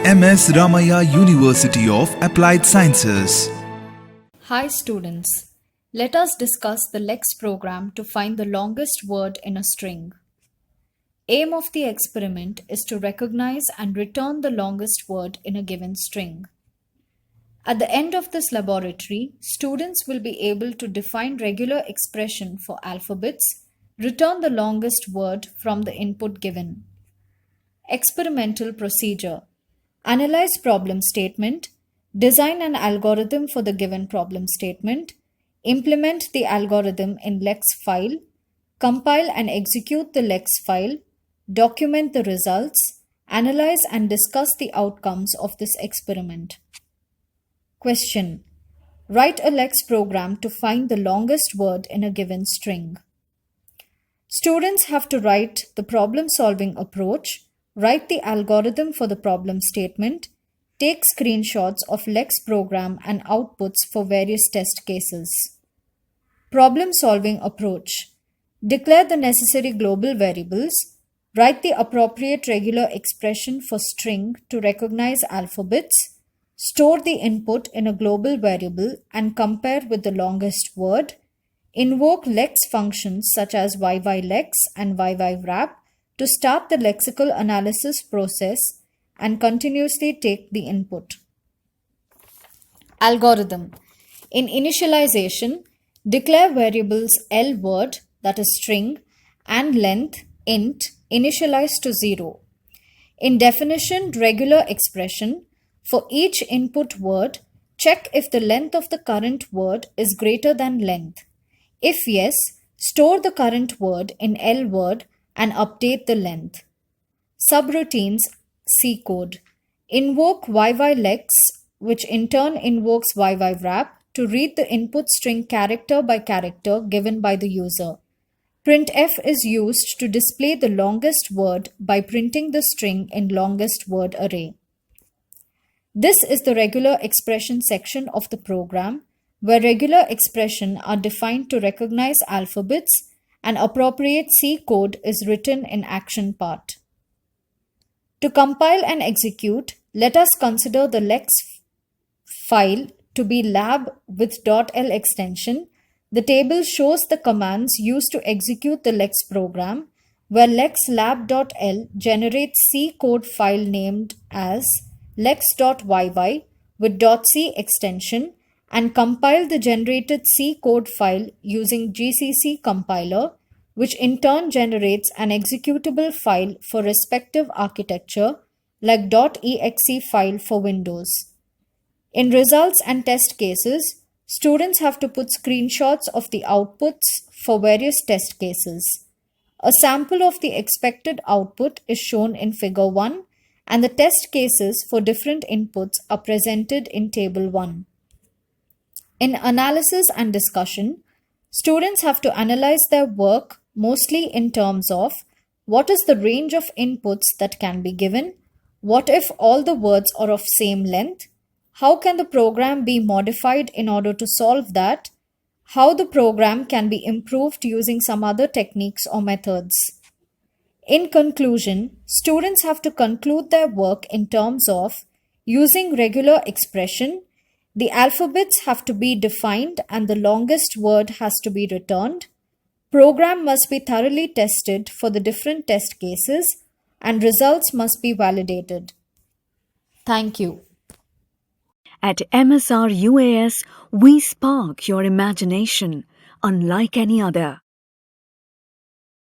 MS Ramaiah University of Applied Sciences. Hi students, let us discuss the LEX program to find the longest word in a string. Aim of the experiment is to recognize and return the longest word in a given string. At the end of this laboratory, students will be able to define regular expression for alphabets, return the longest word from the input given. Experimental procedure. Analyze problem statement, design an algorithm for the given problem statement, implement the algorithm in LEX file, compile and execute the LEX file, document the results, analyze and discuss the outcomes of this experiment. Question. Write a LEX program to find the longest word in a given string. Students have to write the problem-solving approach, write the algorithm for the problem statement, take screenshots of LEX program and outputs for various test cases. Problem-solving approach. Declare the necessary global variables, write the appropriate regular expression for string to recognize alphabets, store the input in a global variable and compare with the longest word, invoke LEX functions such as YYLEX and YYWrap to start the lexical analysis process and continuously take the input. Algorithm. In initialization, declare variables LWord, that is string, and length int initialized to 0. In definition regular expression, for each input word, check if the length of the current word is greater than length. If yes, store the current word in LWord and update the length. Subroutines C code. Invoke YYLEX, which in turn invokes YYWrap to read the input string character by character given by the user. Printf is used to display the longest word by printing the string in longest word array. This is the regular expression section of the program, where regular expression are defined to recognize alphabets and appropriate C code is written in action part. To compile and execute, let us consider the LEX file to be lab with .l extension. The table shows the commands used to execute the LEX program, where LEX lab.l generates C code file named as lex.yy with .c extension and compile the generated C code file using GCC compiler, which in turn generates an executable file for respective architecture like .exe file for Windows. In results and test cases, students have to put screenshots of the outputs for various test cases. A sample of the expected output is shown in Figure 1 and the test cases for different inputs are presented in Table 1. In analysis and discussion, students have to analyze their work mostly in terms of what is the range of inputs that can be given, what if all the words are of same length, how can the program be modified in order to solve that, how the program can be improved using some other techniques or methods. In conclusion, students have to conclude their work in terms of using regular expression, the alphabets have to be defined and the longest word has to be returned. Program must be thoroughly tested for the different test cases and results must be validated. Thank you. At MSR UAS, we spark your imagination unlike any other.